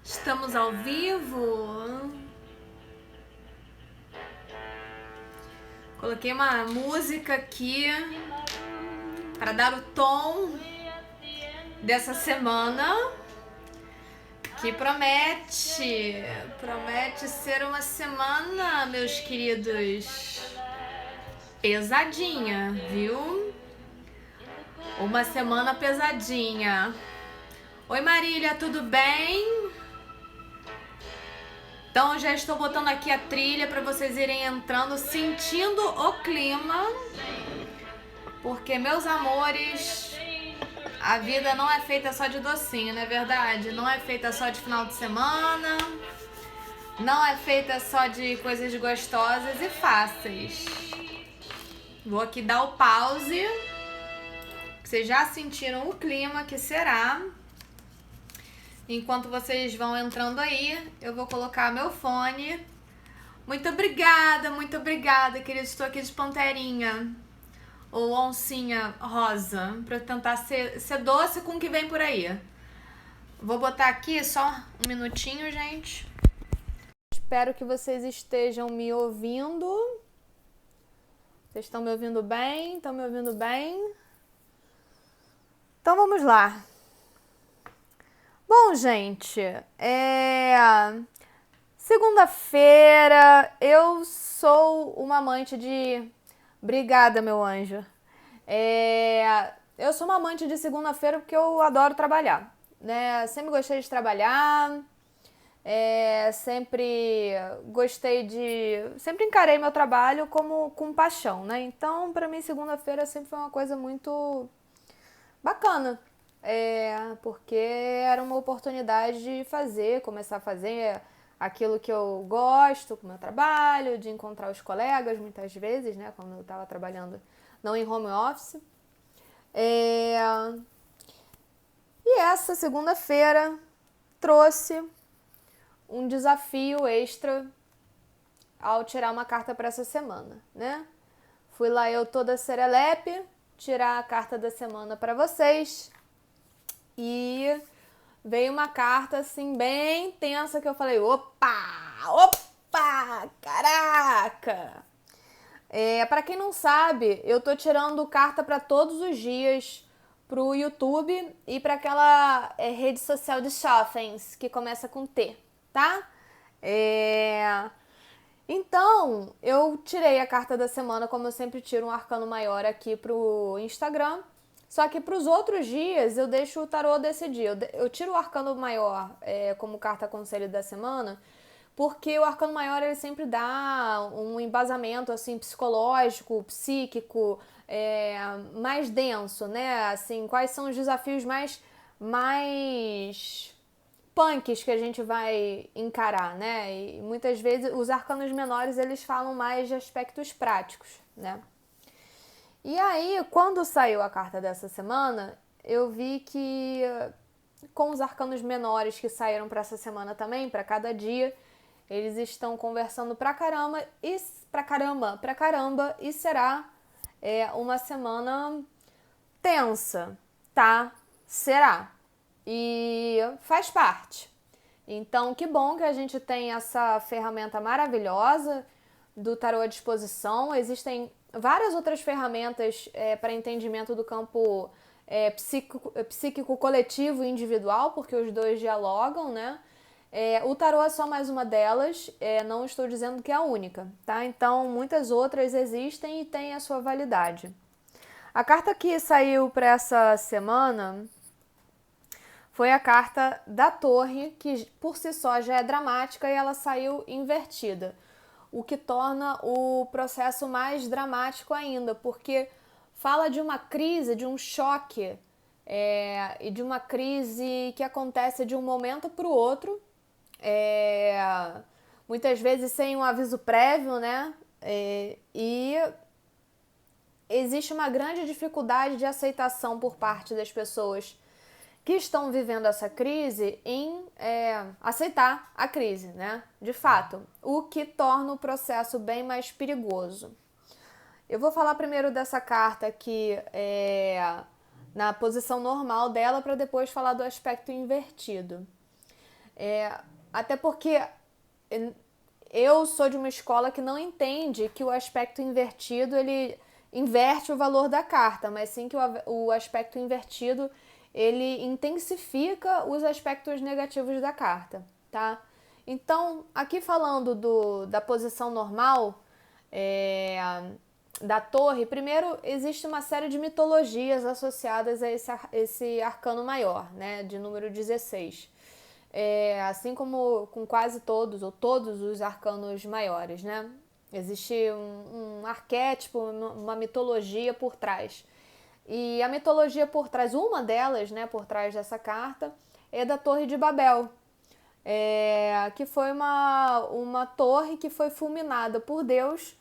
Estamos ao vivo. Coloquei uma música aqui para dar o tom dessa semana, que promete ser uma semana, meus queridos, pesadinha, viu? Uma semana pesadinha. Oi, Marília, tudo bem? Então já estou botando aqui a trilha para vocês irem entrando, sentindo o clima, porque, meus amores, a vida não é feita só de docinho, não é verdade? Não é feita só de final de semana, não é feita só de coisas gostosas e fáceis. Vou aqui dar o pause. Vocês já sentiram o clima que será. Enquanto vocês vão entrando aí, eu vou colocar meu fone. Muito obrigada, querida. Estou aqui de panterinha ou oncinha rosa, para tentar ser doce com o que vem por aí. Vou botar aqui só um minutinho, gente. Espero que vocês estejam me ouvindo. Vocês estão me ouvindo bem? Estão me ouvindo bem? Então vamos lá. Bom, gente, segunda-feira, eu sou uma amante de... Obrigada, meu anjo. Eu sou uma amante de segunda-feira porque eu adoro trabalhar, né? Sempre gostei de trabalhar, sempre encarei meu trabalho como com paixão, né? Então, pra mim, segunda-feira sempre foi uma coisa muito bacana. Porque era uma oportunidade de começar a fazer aquilo que eu gosto com o meu trabalho, de encontrar os colegas muitas vezes, né, quando eu estava trabalhando não em home office. E essa segunda-feira trouxe um desafio extra ao tirar uma carta para essa semana, né? Fui lá eu toda serelepe tirar a carta da semana para vocês. E veio uma carta assim bem tensa que eu falei, opa, caraca! Para quem não sabe, eu tô tirando carta para todos os dias pro YouTube e para aquela rede social de shoppings que começa com T, tá? Então, eu tirei a carta da semana, como eu sempre tiro um arcano maior aqui pro Instagram. Só que para os outros dias eu deixo o tarô decidir. Eu tiro o arcano maior como carta conselho da semana, porque o arcano maior ele sempre dá um embasamento assim psicológico, psíquico, mais denso, né? Assim, quais são os desafios mais punks que a gente vai encarar, né? E muitas vezes os arcanos menores eles falam mais de aspectos práticos, né? E aí, quando saiu a carta dessa semana, eu vi que com os arcanos menores que saíram para essa semana também, para cada dia, eles estão conversando pra caramba e será uma semana tensa, tá? Será. E faz parte. Então, que bom que a gente tem essa ferramenta maravilhosa do tarô à disposição. Existem várias outras ferramentas para entendimento do campo psíquico coletivo e individual, porque os dois dialogam, né? O tarô é só mais uma delas, não estou dizendo que é a única, tá? Então, muitas outras existem e têm a sua validade. A carta que saiu para essa semana foi a carta da Torre, que por si só já é dramática e ela saiu invertida, o que torna o processo mais dramático ainda, porque fala de uma crise, de um choque, e de uma crise que acontece de um momento para o outro, muitas vezes sem um aviso prévio, né? E existe uma grande dificuldade de aceitação por parte das pessoas que estão vivendo essa crise em aceitar a crise, né? De fato, o que torna o processo bem mais perigoso. Eu vou falar primeiro dessa carta aqui na posição normal dela para depois falar do aspecto invertido. Até porque eu sou de uma escola que não entende que o aspecto invertido, ele inverte o valor da carta, mas sim que o aspecto invertido, ele intensifica os aspectos negativos da carta, tá? Então, aqui falando da posição normal, da torre, primeiro existe uma série de mitologias associadas a esse arcano maior, né, de número 16. Assim como com quase todos, ou todos os arcanos maiores, né? Existe um arquétipo, uma mitologia por trás. E a mitologia por trás, uma delas, né, por trás dessa carta, é da Torre de Babel, que foi uma torre que foi fulminada por Deus,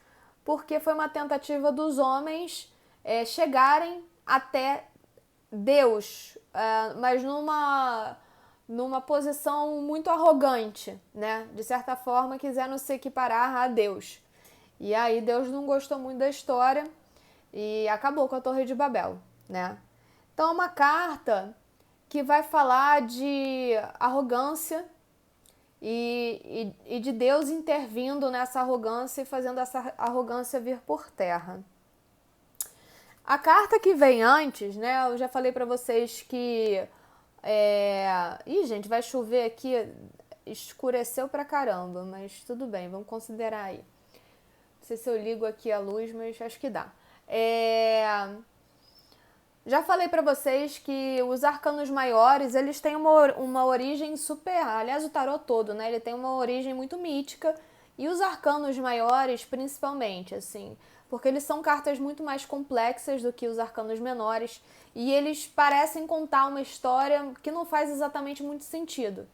porque foi uma tentativa dos homens chegarem até Deus, mas numa posição muito arrogante, né? De certa forma, quiseram se equiparar a Deus. E aí Deus não gostou muito da história e acabou com a Torre de Babel, né? Então é uma carta que vai falar de arrogância e de Deus intervindo nessa arrogância e fazendo essa arrogância vir por terra. A carta que vem antes, né? Eu já falei pra vocês que Ih, gente, vai chover aqui. Escureceu pra caramba, mas tudo bem, vamos considerar aí. Não sei se eu ligo aqui a luz, mas acho que dá. Já falei pra vocês que os arcanos maiores, eles têm uma origem super... Aliás, o tarô todo, né? Ele tem uma origem muito mítica. E os arcanos maiores, principalmente, assim... Porque eles são cartas muito mais complexas do que os arcanos menores. E eles parecem contar uma história que não faz exatamente muito sentido.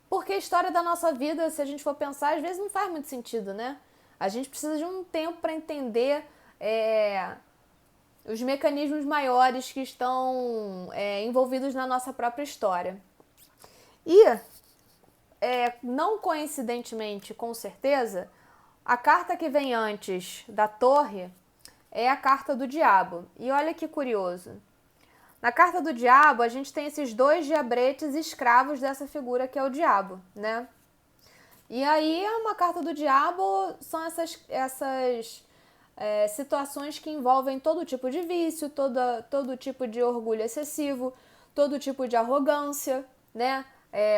Porque a história da nossa vida, se a gente for pensar, às vezes não faz muito sentido, né? A gente precisa de um tempo para entender... os mecanismos maiores que estão envolvidos na nossa própria história. E, não coincidentemente, com certeza, a carta que vem antes da torre é a carta do diabo. E olha que curioso. Na carta do diabo, a gente tem esses dois diabretes escravos dessa figura que é o diabo, né? E aí, uma carta do diabo são essas situações que envolvem todo tipo de vício, todo tipo de orgulho excessivo, todo tipo de arrogância, né?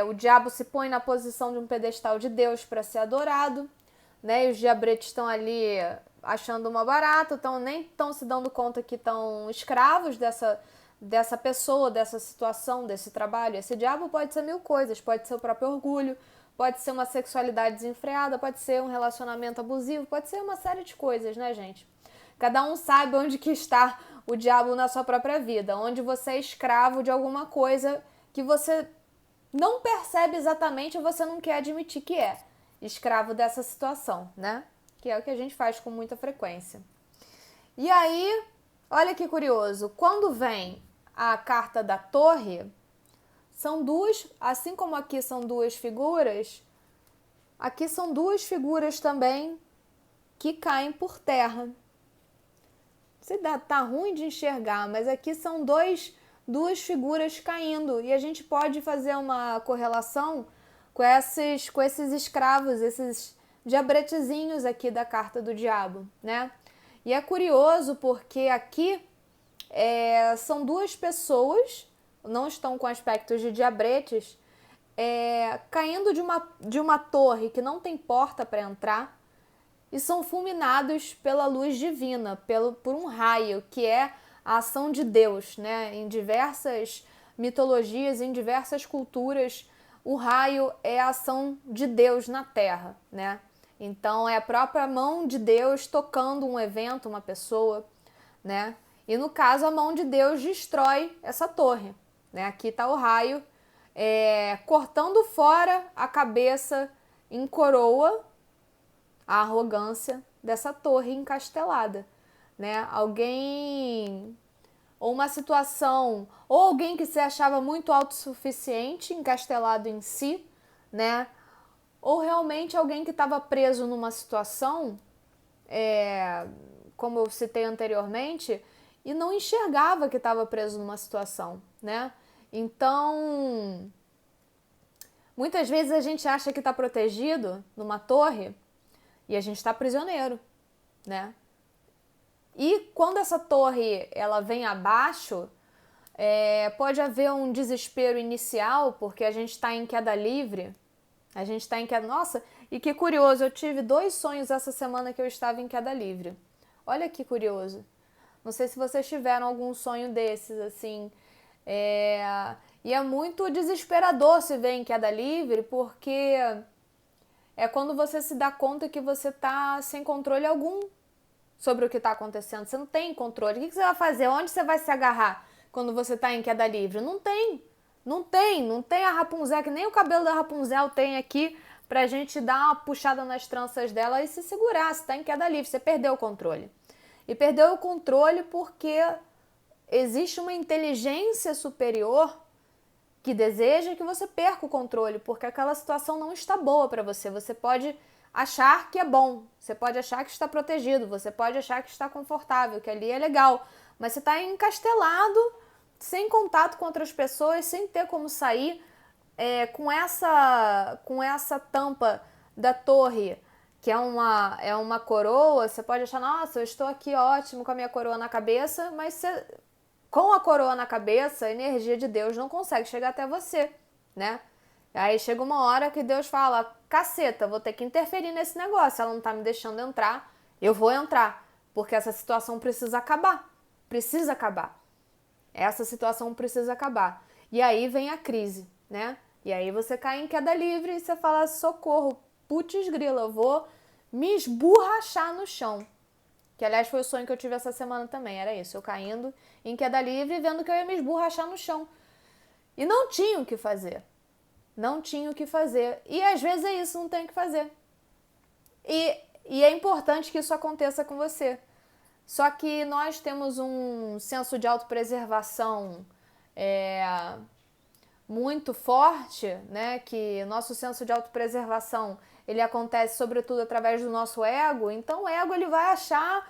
O diabo se põe na posição de um pedestal de Deus para ser adorado, né? E os diabretes estão ali achando uma barata, nem estão se dando conta que estão escravos dessa pessoa, dessa situação, desse trabalho. Esse diabo pode ser mil coisas, pode ser o próprio orgulho, pode ser uma sexualidade desenfreada, pode ser um relacionamento abusivo, pode ser uma série de coisas, né, gente? Cada um sabe onde que está o diabo na sua própria vida, onde você é escravo de alguma coisa que você não percebe exatamente ou você não quer admitir que é escravo dessa situação, né? Que é o que a gente faz com muita frequência. E aí, olha que curioso, quando vem a carta da torre, são duas, assim como aqui são duas figuras, aqui são duas figuras também que caem por terra. Tá ruim de enxergar, mas aqui são duas figuras caindo e a gente pode fazer uma correlação com esses escravos, esses diabretezinhos aqui da carta do diabo, né? E é curioso porque aqui são duas pessoas, não estão com aspectos de diabretes, caindo de uma torre que não tem porta para entrar e são fulminados pela luz divina, por um raio, que é a ação de Deus, né? Em diversas mitologias, em diversas culturas, o raio é a ação de Deus na Terra, né? Então é a própria mão de Deus tocando um evento, uma pessoa, né? E no caso a mão de Deus destrói essa torre, né? Aqui está o raio cortando fora a cabeça em coroa, a arrogância dessa torre encastelada, né? Alguém ou uma situação, ou alguém que se achava muito autossuficiente, encastelado em si, né? Ou realmente alguém que estava preso numa situação, como eu citei anteriormente, e não enxergava que estava preso numa situação, né? Então, Muitas vezes a gente acha que está protegido numa torre e a gente está prisioneiro, né? E quando essa torre ela vem abaixo, pode haver um desespero inicial, porque a gente está em queda livre, a gente está em queda... Nossa, e que curioso, eu tive 2 sonhos essa semana que eu estava em queda livre. Olha que curioso. Não sei se vocês tiveram algum sonho desses, assim. E é muito desesperador se ver em queda livre, porque é quando você se dá conta que você tá sem controle algum sobre o que está acontecendo. Você não tem controle. O que você vai fazer? Onde você vai se agarrar quando você está em queda livre? Não tem. Não tem a Rapunzel, que nem o cabelo da Rapunzel tem aqui pra gente dar uma puxada nas tranças dela e se segurar. Você está em queda livre, você perdeu o controle. E perdeu o controle porque existe uma inteligência superior que deseja que você perca o controle, porque aquela situação não está boa para você. Você pode achar que é bom, você pode achar que está protegido, você pode achar que está confortável, que ali é legal, mas você está encastelado, sem contato com outras pessoas, sem ter como sair, com essa tampa da torre, que é uma coroa. Você pode achar, nossa, eu estou aqui ótimo com a minha coroa na cabeça, mas você, com a coroa na cabeça, a energia de Deus não consegue chegar até você, né? Aí chega uma hora que Deus fala, caceta, vou ter que interferir nesse negócio, ela não tá me deixando entrar, eu vou entrar, porque essa situação precisa acabar, essa situação precisa acabar. E aí vem a crise, né? E aí você cai em queda livre e você fala, socorro, putz grila, eu vou me esborrachar no chão. Que, aliás, foi o sonho que eu tive essa semana também, era isso, eu caindo em queda livre, vendo que eu ia me esborrachar no chão. E não tinha o que fazer. Não tinha o que fazer. E às vezes é isso, não tem o que fazer. E é importante que isso aconteça com você. Só que nós temos um senso de autopreservação muito forte, né? Que nosso senso de autopreservação, ele acontece sobretudo através do nosso ego. Então o ego, ele vai achar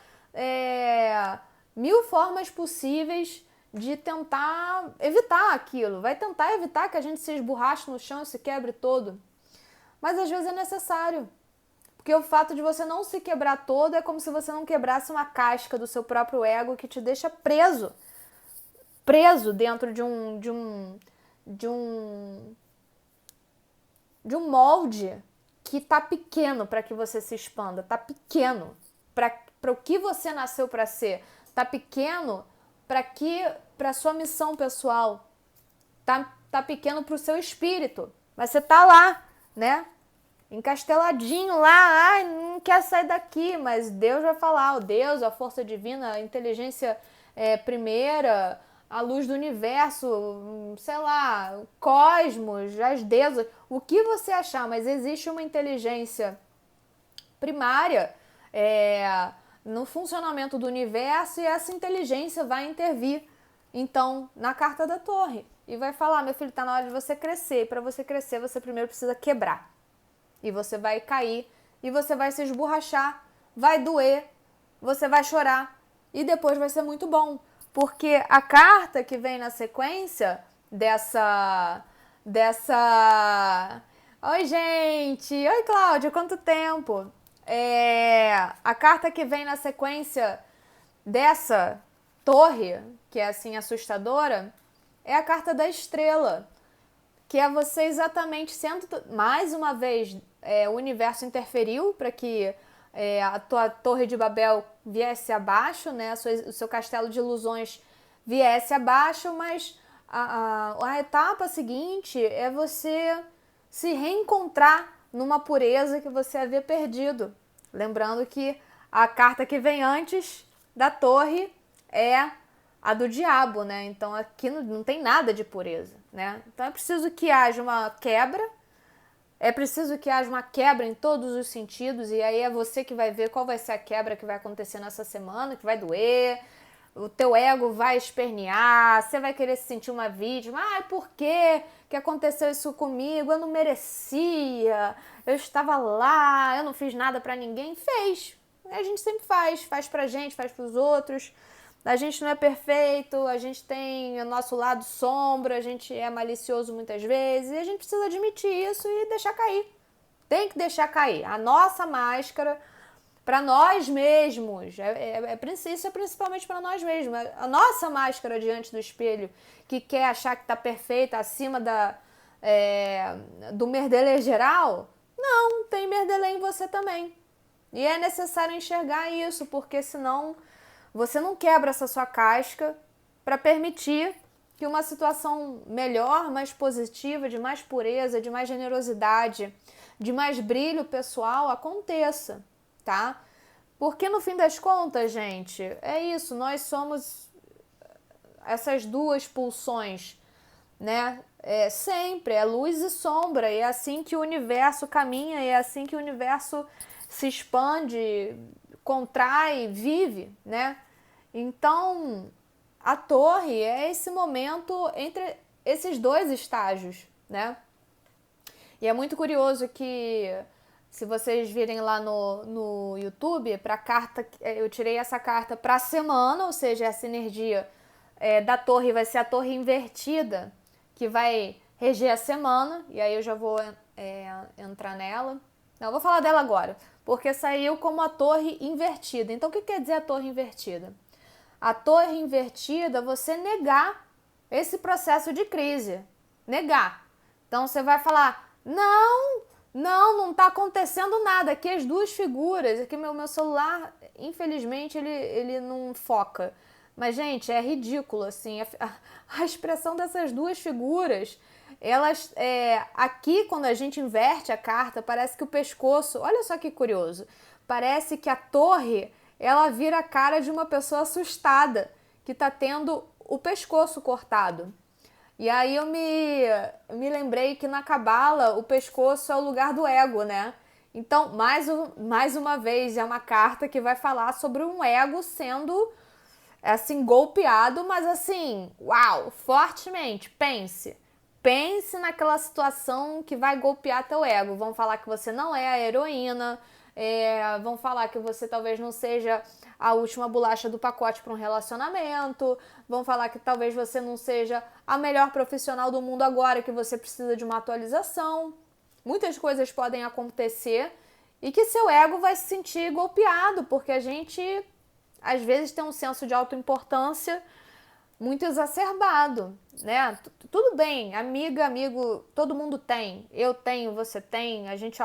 1000 formas possíveis de tentar evitar aquilo. Vai tentar evitar que a gente se esborrache no chão e se quebre todo. Mas às vezes é necessário. Porque o fato de você não se quebrar todo é como se você não quebrasse uma casca do seu próprio ego que te deixa preso. Preso dentro de um molde que tá pequeno para que você se expanda. Tá pequeno para o que você nasceu para ser. Tá pequeno para sua missão pessoal. Tá pequeno para o seu espírito. Mas você tá lá, né? Encasteladinho lá, ai, não quer sair daqui, mas Deus vai falar, o Deus, a força divina, a inteligência primeira, a luz do universo, sei lá, o cosmos, as deusas, o que você achar, mas existe uma inteligência primária no funcionamento do universo e essa inteligência vai intervir, então, na carta da torre e vai falar, meu filho, tá na hora de você crescer, e para você crescer, você primeiro precisa quebrar. E você vai cair, e você vai se esborrachar, vai doer, você vai chorar, e depois vai ser muito bom. Porque a carta que vem na sequência dessa... Oi, gente! Oi, Cláudia, quanto tempo? A carta que vem na sequência dessa torre, que é assim assustadora, é a carta da estrela. Que é você exatamente sendo, mais uma vez, o universo interferiu para que a tua torre de Babel viesse abaixo, né? O seu castelo de ilusões viesse abaixo, mas a etapa seguinte é você se reencontrar numa pureza que você havia perdido. Lembrando que a carta que vem antes da torre é a do diabo, né? Então aqui não tem nada de pureza, né? Então é preciso que haja uma quebra, é preciso que haja uma quebra em todos os sentidos, e aí é você que vai ver qual vai ser a quebra que vai acontecer nessa semana, que vai doer, o teu ego vai espernear, você vai querer se sentir uma vítima, por que aconteceu isso comigo? Eu não merecia, eu estava lá, eu não fiz nada pra ninguém. Fez, a gente sempre faz pra gente, faz pros outros. A gente não é perfeito, a gente tem o nosso lado sombra, a gente é malicioso muitas vezes e a gente precisa admitir isso e deixar cair. Tem que deixar cair. A nossa máscara para nós mesmos, isso é principalmente para nós mesmos. A nossa máscara diante do espelho, que quer achar que está perfeita acima do merdelê geral, não, tem merdelê em você também. E é necessário enxergar isso, porque senão você não quebra essa sua casca para permitir que uma situação melhor, mais positiva, de mais pureza, de mais generosidade, de mais brilho pessoal aconteça, tá? Porque no fim das contas, gente, é isso, nós somos essas duas pulsões, né? Sempre, é luz e sombra, e é assim que o universo caminha, e é assim que o universo se expande, contrai, vive, né? Então, a torre é esse momento entre esses dois estágios, né? E é muito curioso que, se vocês virem lá no YouTube, para carta, eu tirei essa carta para a semana, ou seja, essa energia da torre vai ser a torre invertida, que vai reger a semana, e aí eu já vou entrar nela. Não, eu vou falar dela agora, porque saiu como a torre invertida. Então, o que quer dizer a torre invertida? A torre invertida, você negar esse processo de crise. Negar. Então, você vai falar, não tá acontecendo nada. Aqui as duas figuras, aqui meu celular, infelizmente, ele não foca. Mas, gente, é ridículo, assim, a expressão dessas duas figuras, elas, aqui, quando a gente inverte a carta, parece que o pescoço, olha só que curioso, parece que a torre, ela vira a cara de uma pessoa assustada, que tá tendo o pescoço cortado. E aí eu me lembrei que na Cabala o pescoço é o lugar do ego, né? Então, mais uma vez, é uma carta que vai falar sobre um ego sendo, assim, golpeado, mas assim, uau, fortemente. Pense naquela situação que vai golpear teu ego. Vão falar que você não é a heroína, vão falar que você talvez não seja a última bolacha do pacote para um relacionamento, vão falar que talvez você não seja a melhor profissional do mundo agora, que você precisa de uma atualização. Muitas coisas podem acontecer e que seu ego vai se sentir golpeado, porque a gente às vezes tem um senso de autoimportância muito exacerbado, né? Tudo bem, amigo, todo mundo tem. Eu tenho, você tem, a gente,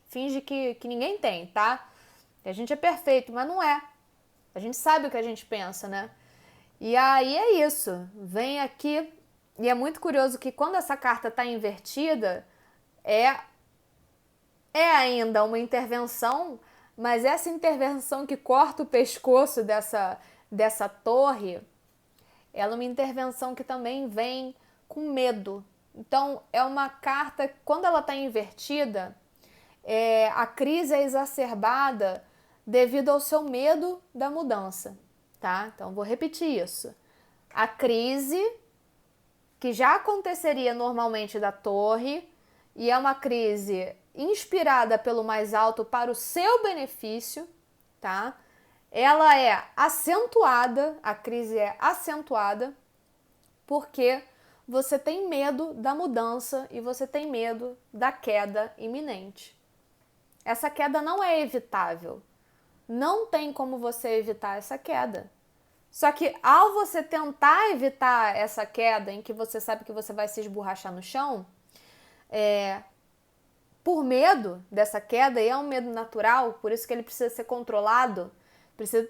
finge que ninguém tem, tá? Que a gente é perfeito, mas não é. A gente sabe o que a gente pensa, né? E aí é isso. Vem aqui, e é muito curioso que quando essa carta tá invertida, é ainda uma intervenção, mas essa intervenção que corta o pescoço dessa torre, ela é uma intervenção que também vem com medo. Então, é uma carta, quando ela está invertida, a crise é exacerbada devido ao seu medo da mudança, tá? Então, vou repetir isso. A crise, que já aconteceria normalmente da torre, e é uma crise inspirada pelo mais alto para o seu benefício, tá? Ela é acentuada, a crise é acentuada, porque você tem medo da mudança e você tem medo da queda iminente. Essa queda não é evitável. Não tem como você evitar essa queda. Só que ao você tentar evitar essa queda, em que você sabe que você vai se esborrachar no chão, por medo dessa queda, e é um medo natural, por isso que ele precisa ser controlado,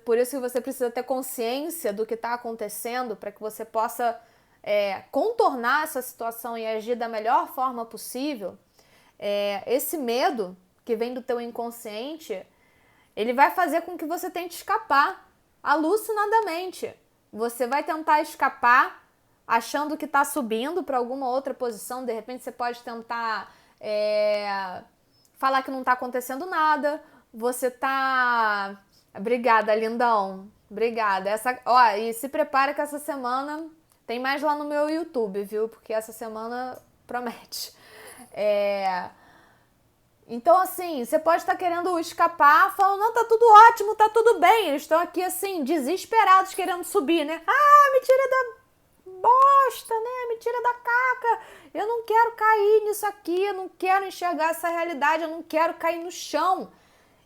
por isso que você precisa ter consciência do que está acontecendo, para que você possa contornar essa situação e agir da melhor forma possível. Esse medo que vem do teu inconsciente, ele vai fazer com que você tente escapar alucinadamente. Você vai tentar escapar achando que está subindo para alguma outra posição. De repente você pode tentar falar que não está acontecendo nada. Você tá... Obrigada, lindão. Obrigada. E se prepara que essa semana tem mais lá no meu YouTube, viu? Porque essa semana promete. Então, assim, você pode estar querendo escapar, falando, não, tá tudo ótimo, tá tudo bem. Eles estão aqui, assim, desesperados, querendo subir, né? Ah, me tira da bosta, né? Me tira da caca. Eu não quero cair nisso aqui, eu não quero enxergar essa realidade, eu não quero cair no chão.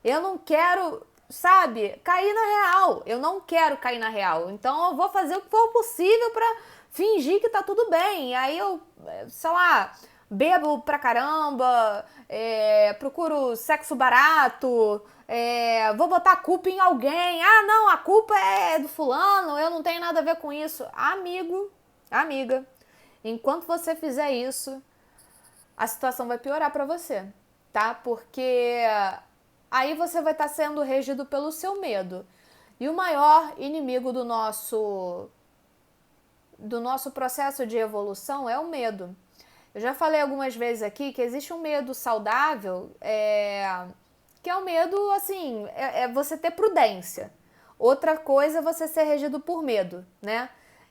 Eu não quero, sabe, cair na real. Eu não quero cair na real. Então eu vou fazer o que for possível pra fingir que tá tudo bem. Aí eu, sei lá, bebo pra caramba, procuro sexo barato, vou botar a culpa em alguém. Ah, não, a culpa é do fulano, eu não tenho nada a ver com isso. Amigo, amiga, enquanto você fizer isso, a situação vai piorar pra você, tá? Porque aí você vai estar sendo regido pelo seu medo. E o maior inimigo do nosso processo de evolução é o medo. Eu já falei algumas vezes aqui que existe um medo saudável, que é o medo, assim, é você ter prudência. Outra coisa é você ser regido por medo, né?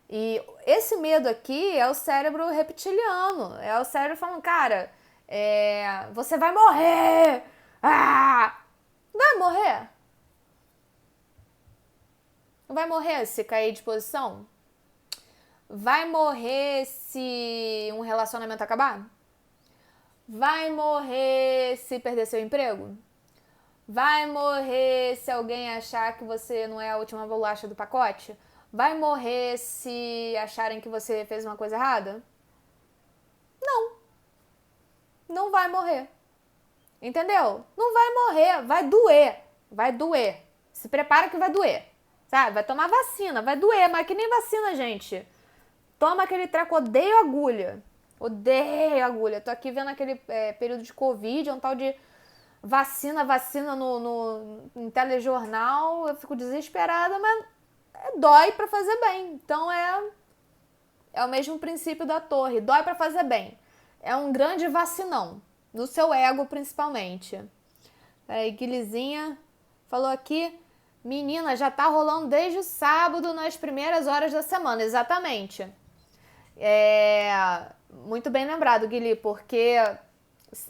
E esse medo aqui é o cérebro reptiliano, é o cérebro falando, cara, você vai morrer! Ah! Vai morrer? Vai morrer se cair de posição? Vai morrer se um relacionamento acabar? Vai morrer se perder seu emprego? Vai morrer se alguém achar que você não é a última bolacha do pacote? Vai morrer se acharem que você fez uma coisa errada? Não, não vai morrer. Entendeu? Não vai morrer, vai doer. Vai doer. Se prepara que vai doer. Sabe? Vai tomar vacina, vai doer, mas que nem vacina, gente. Toma aquele treco, odeio agulha. Odeio agulha. Tô aqui vendo aquele período de Covid, um tal de vacina em telejornal. Eu fico desesperada, mas dói pra fazer bem. Então é o mesmo princípio da torre. Dói pra fazer bem. É um grande vacinão. No seu ego, principalmente. Guilizinha falou aqui. Menina, já tá rolando desde o sábado, nas primeiras horas da semana. Exatamente. Muito bem lembrado, Guili, porque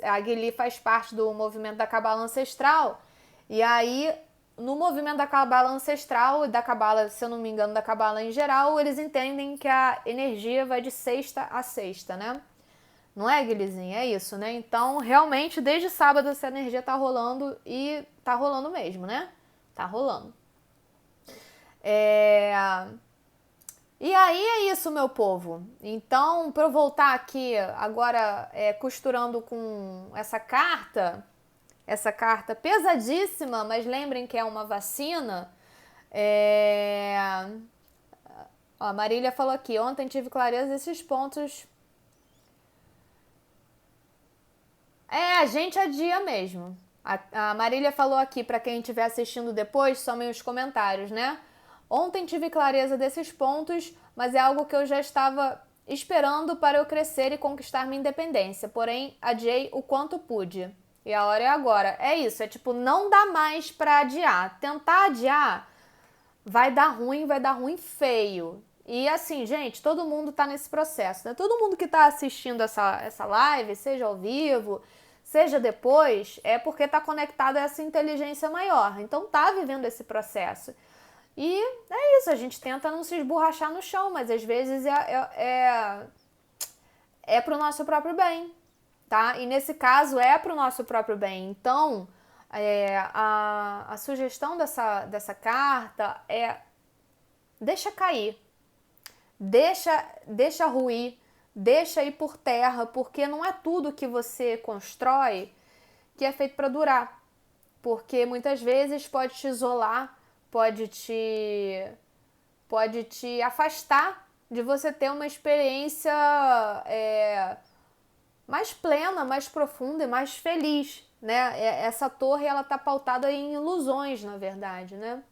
a Guili faz parte do movimento da Cabala Ancestral. E aí, no movimento da Cabala Ancestral e da Cabala, se eu não me engano, da Cabala em geral, eles entendem que a energia vai de sexta a sexta, né? Não é, Guilizinha? É isso, né? Então, realmente, desde sábado essa energia tá rolando e tá rolando mesmo, né? Tá rolando. E aí é isso, meu povo. Então, para eu voltar aqui agora costurando com essa carta pesadíssima, mas lembrem que é uma vacina. Ó, a Marília falou aqui, ontem tive clareza desses pontos. A gente adia mesmo. A Marília falou aqui, para quem estiver assistindo depois, somem os comentários, né? Ontem tive clareza desses pontos, mas é algo que eu já estava esperando para eu crescer e conquistar minha independência. Porém, adiei o quanto pude. E a hora é agora. É isso, é tipo, não dá mais para adiar. Tentar adiar vai dar ruim feio. E assim, gente, todo mundo tá nesse processo, né? Todo mundo que tá assistindo essa live, seja ao vivo, seja depois, é porque tá conectado a essa inteligência maior. Então tá vivendo esse processo. E é isso, a gente tenta não se esborrachar no chão, mas às vezes é pro nosso próprio bem, tá? E nesse caso é pro nosso próprio bem. Então, a sugestão dessa carta é deixa cair, deixa ruir, deixa ir por terra, porque não é tudo que você constrói que é feito para durar. Porque muitas vezes pode te isolar, pode te afastar de você ter uma experiência mais plena, mais profunda e mais feliz, né? Essa torre, ela tá pautada em ilusões, na verdade, né?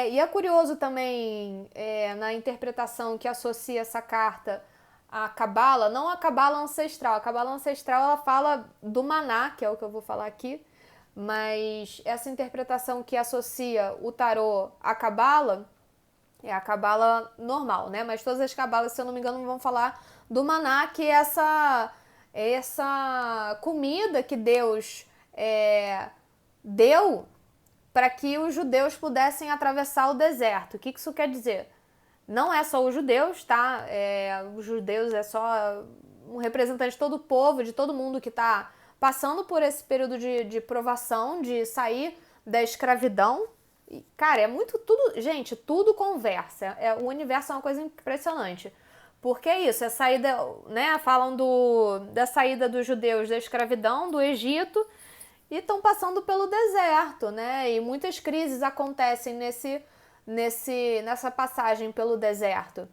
E é curioso também, na interpretação que associa essa carta à Cabala, não a Cabala ancestral. A Cabala ancestral, ela fala do maná, que é o que eu vou falar aqui, mas essa interpretação que associa o tarô à Cabala é a Cabala normal, né? Mas todas as Cabalas, se eu não me engano, vão falar do maná, que é essa comida que Deus deu para que os judeus pudessem atravessar o deserto. O que isso quer dizer? Não é só os judeus, tá? Os judeus é só um representante de todo o povo, de todo mundo que está passando por esse período de provação, de sair da escravidão. E, cara, é muito tudo... Gente, tudo conversa. O universo é uma coisa impressionante. Porque é isso, é saída, né? Falam da saída dos judeus da escravidão, do Egito, e estão passando pelo deserto, né? E muitas crises acontecem nessa passagem pelo deserto.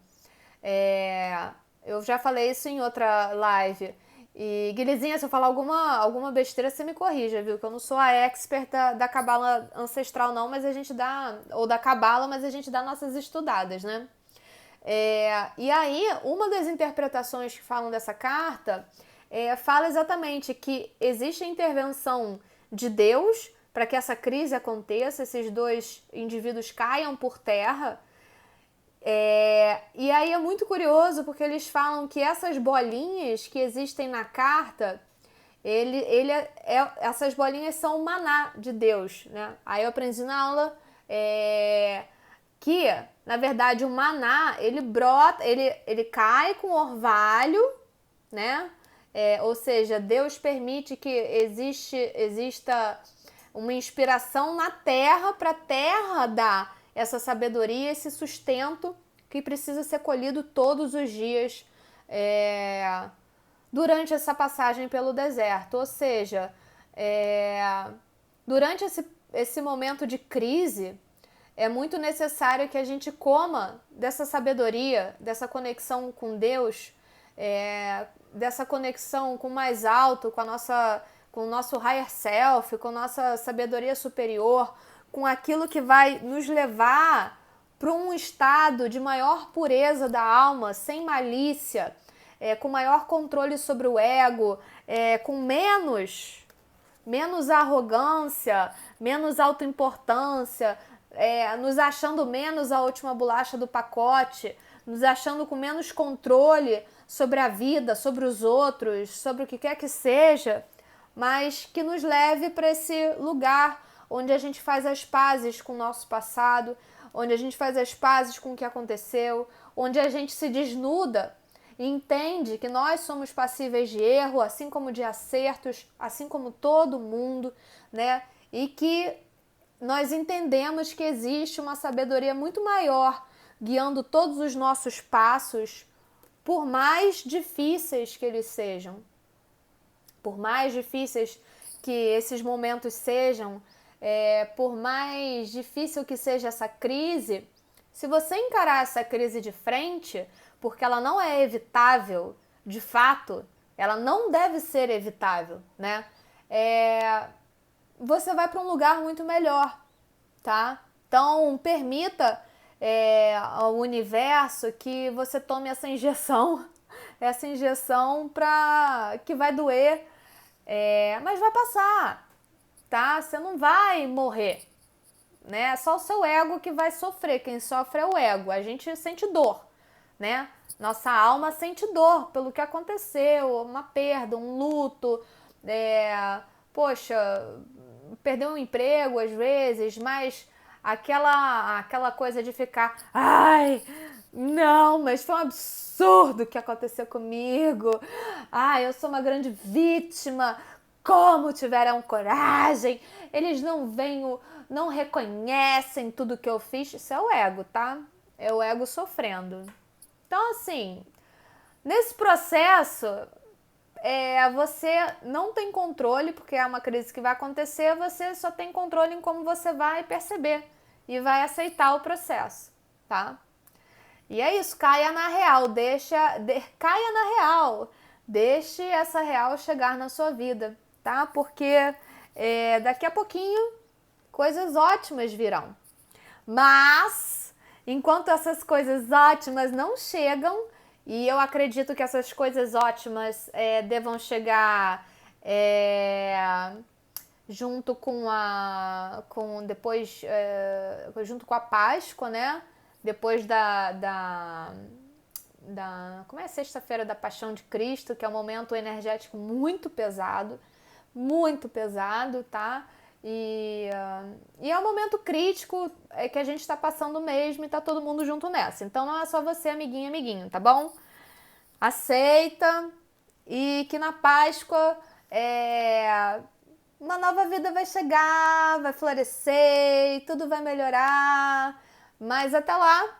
Eu já falei isso em outra live. E, Guilizinha, se eu falar alguma besteira, você me corrija, viu? Que eu não sou a expert da cabala ancestral, não, mas a gente dá... Ou da cabala, mas a gente dá nossas estudadas, né? E aí, uma das interpretações que falam dessa carta fala exatamente que existe a intervenção de Deus para que essa crise aconteça, esses dois indivíduos caiam por terra. E aí é muito curioso porque eles falam que essas bolinhas que existem na carta, essas bolinhas são o maná de Deus, né? Aí eu aprendi na aula que, na verdade, o maná, ele brota, ele cai com orvalho, né? Ou seja, Deus permite que exista uma inspiração na terra para a terra dar essa sabedoria, esse sustento que precisa ser colhido todos os dias durante essa passagem pelo deserto. Ou seja, durante esse momento de crise, é muito necessário que a gente coma dessa sabedoria, dessa conexão com Deus, dessa conexão com o mais alto, com o nosso higher self, com a nossa sabedoria superior, com aquilo que vai nos levar para um estado de maior pureza da alma, sem malícia, com maior controle sobre o ego, com menos arrogância, menos autoimportância, nos achando menos a última bolacha do pacote, nos achando com menos controle sobre a vida, sobre os outros, sobre o que quer que seja, mas que nos leve para esse lugar onde a gente faz as pazes com o nosso passado, onde a gente faz as pazes com o que aconteceu, onde a gente se desnuda e entende que nós somos passíveis de erro, assim como de acertos, assim como todo mundo, né? E que nós entendemos que existe uma sabedoria muito maior guiando todos os nossos passos, por mais difíceis que eles sejam, por mais difíceis que esses momentos sejam, por mais difícil que seja essa crise, se você encarar essa crise de frente, porque ela não é evitável, de fato, ela não deve ser evitável, né? Você vai para um lugar muito melhor, tá? Então, permita ao universo que você tome essa injeção que vai doer, mas vai passar, tá? Você não vai morrer, né? É só o seu ego que vai sofrer. Quem sofre é o ego. A gente sente dor, né? Nossa alma sente dor pelo que aconteceu, uma perda, um luto, poxa, perder um emprego às vezes, mas aquela coisa de ficar, ai, não, mas foi um absurdo o que aconteceu comigo, ai, eu sou uma grande vítima, como tiveram coragem, eles não reconhecem tudo que eu fiz, isso é o ego, tá? É o ego sofrendo. Então, assim, nesse processo, você não tem controle, porque é uma crise que vai acontecer, você só tem controle em como você vai perceber e vai aceitar o processo, tá? E é isso, caia na real, caia na real, deixe essa real chegar na sua vida, tá? Porque daqui a pouquinho coisas ótimas virão. Mas, enquanto essas coisas ótimas não chegam, e eu acredito que essas coisas ótimas devam chegar junto com junto com a Páscoa, né? Depois como é a Sexta-feira da Paixão de Cristo, que é um momento energético muito pesado, tá? E é um momento crítico que a gente está passando mesmo e tá todo mundo junto nessa. Então não é só você, amiguinho, amiguinho, tá bom? Aceita e que na Páscoa uma nova vida vai chegar, vai florescer e tudo vai melhorar. Mas até lá,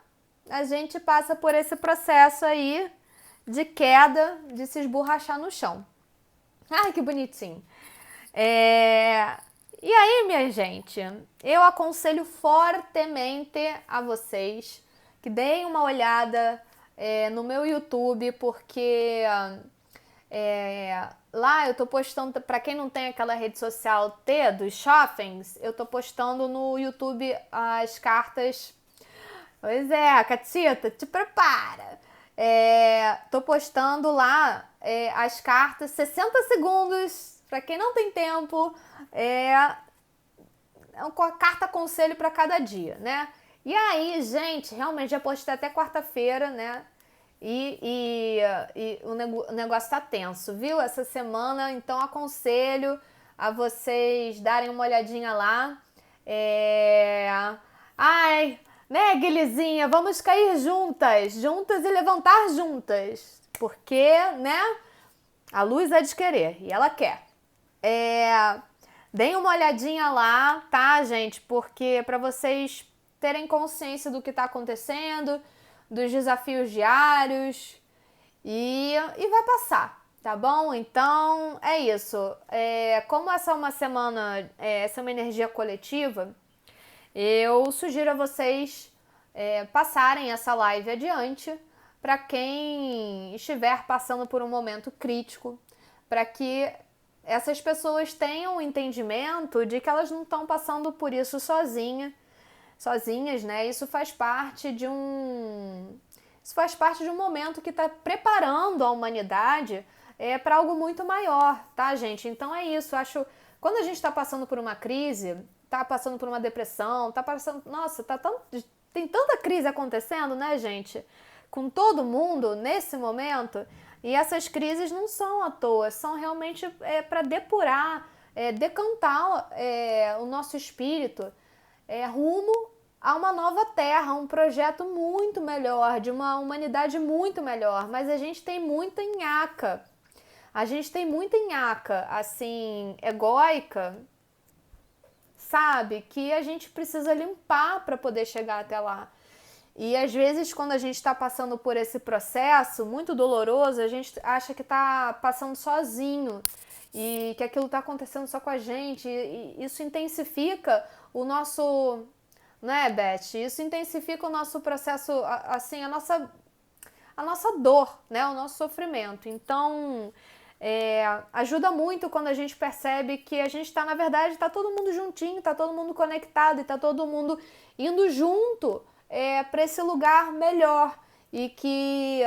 a gente passa por esse processo aí de queda, de se esborrachar no chão. Ai, que bonitinho. E aí, minha gente, eu aconselho fortemente a vocês que deem uma olhada no meu YouTube, porque lá eu tô postando, pra quem não tem aquela rede social T dos shoppings, eu tô postando no YouTube as cartas. Pois é, Catita, te prepara. Tô postando lá as cartas, 60 segundos, pra quem não tem tempo, uma carta conselho pra cada dia, né? E aí, gente, realmente já postei até quarta-feira, né? E o negócio tá tenso, viu? Essa semana, então aconselho a vocês darem uma olhadinha lá. Ai, né, Guilizinha, vamos cair juntas e levantar juntas. Porque, né, a luz é de querer e ela quer. Deem uma olhadinha lá, tá, gente? Porque para vocês terem consciência do que tá acontecendo, dos desafios diários e vai passar, tá bom? Então é isso. Como essa é uma semana, essa é uma energia coletiva, eu sugiro a vocês passarem essa live adiante para quem estiver passando por um momento crítico, para que essas pessoas tenham o entendimento de que elas não estão passando por isso sozinhas, né? Isso faz parte de um momento que está preparando a humanidade para algo muito maior, tá, gente? Então é isso. Acho quando a gente está passando por uma crise, tá passando por uma depressão, tá passando, nossa, tem tanta crise acontecendo, né, gente? Com todo mundo nesse momento. E essas crises não são à toa, são realmente para depurar, decantar o nosso espírito rumo a uma nova terra, um projeto muito melhor, de uma humanidade muito melhor. Mas a gente tem muita nhaca, assim, egóica, sabe? Que a gente precisa limpar para poder chegar até lá. E às vezes, quando a gente está passando por esse processo muito doloroso, a gente acha que está passando sozinho e que aquilo está acontecendo só com a gente. E isso intensifica o nosso, né, Beth? Isso intensifica o nosso processo, assim, a nossa dor, né? O nosso sofrimento. Então, ajuda muito quando a gente percebe que a gente está, na verdade, está todo mundo juntinho, está todo mundo conectado e está todo mundo indo junto para esse lugar melhor e que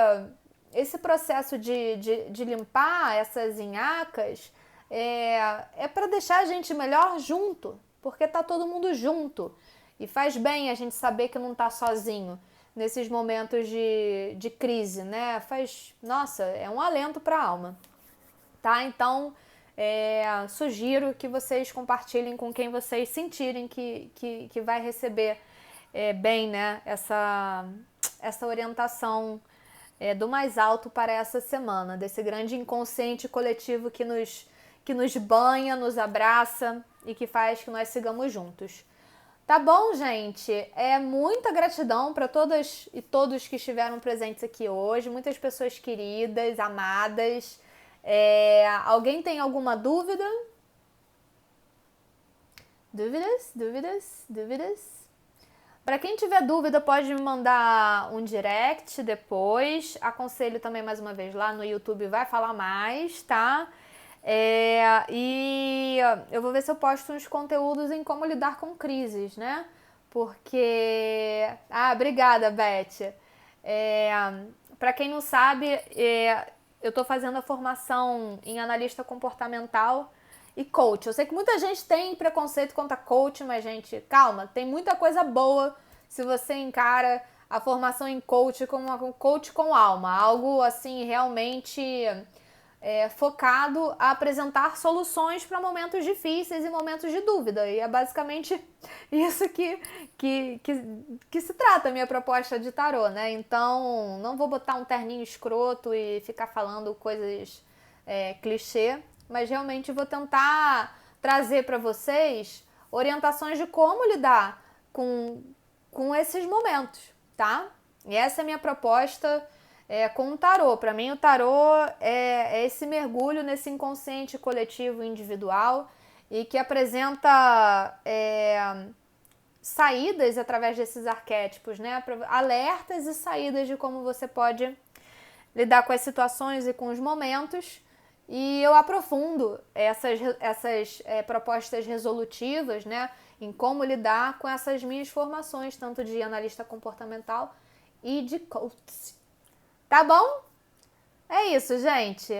esse processo de limpar essas nhacas para deixar a gente melhor junto, porque tá todo mundo junto e faz bem a gente saber que não tá sozinho nesses momentos de crise, né? Nossa, é um alento para a alma, tá? Então sugiro que vocês compartilhem com quem vocês sentirem que vai receber bem, né, essa orientação do mais alto para essa semana, desse grande inconsciente coletivo que nos banha, nos abraça e que faz que nós sigamos juntos. Tá bom, gente? Muita gratidão para todas e todos que estiveram presentes aqui hoje, muitas pessoas queridas, amadas. Alguém tem alguma dúvida? Dúvidas? Para quem tiver dúvida, pode me mandar um direct depois. Aconselho também, mais uma vez, lá no YouTube vai falar mais, tá? E eu vou ver se eu posto uns conteúdos em como lidar com crises, né? Porque... obrigada, Beth. Para quem não sabe, eu tô fazendo a formação em analista comportamental e coach. Eu sei que muita gente tem preconceito contra coach, mas, gente, calma, tem muita coisa boa se você encara a formação em coach como coach com alma, algo assim realmente focado a apresentar soluções para momentos difíceis e momentos de dúvida. E é basicamente isso que se trata a minha proposta de tarô, né? Então, não vou botar um terninho escroto e ficar falando coisas clichê, mas realmente vou tentar trazer para vocês orientações de como lidar com esses momentos, tá? E essa é a minha proposta com o tarô. Para mim, o tarô é esse mergulho nesse inconsciente coletivo individual e que apresenta saídas através desses arquétipos, né? Alertas e saídas de como você pode lidar com as situações e com os momentos. E eu aprofundo essas propostas resolutivas, né? Em como lidar com essas minhas formações, tanto de analista comportamental e de coach. Tá bom? É isso, gente.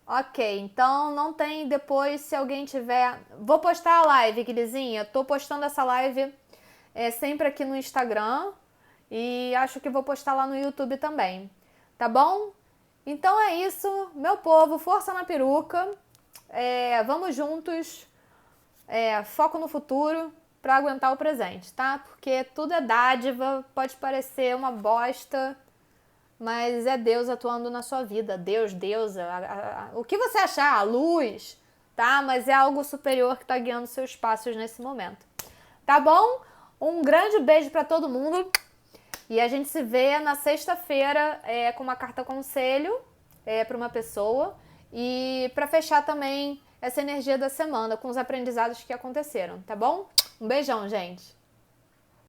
Ok, então não tem depois, se alguém tiver... Vou postar a live, Guilizinha. Tô postando essa live sempre aqui no Instagram. E acho que vou postar lá no YouTube também. Tá bom? Então é isso, meu povo. Força na peruca. Vamos juntos. Foco no futuro pra aguentar o presente, tá? Porque tudo é dádiva, pode parecer uma bosta... Mas é Deus atuando na sua vida. Deus, deusa, o que você achar, a luz, tá? Mas é algo superior que tá guiando seus passos nesse momento. Tá bom? Um grande beijo pra todo mundo. E a gente se vê na sexta-feira com uma carta conselho pra uma pessoa. E pra fechar também essa energia da semana com os aprendizados que aconteceram, tá bom? Um beijão, gente!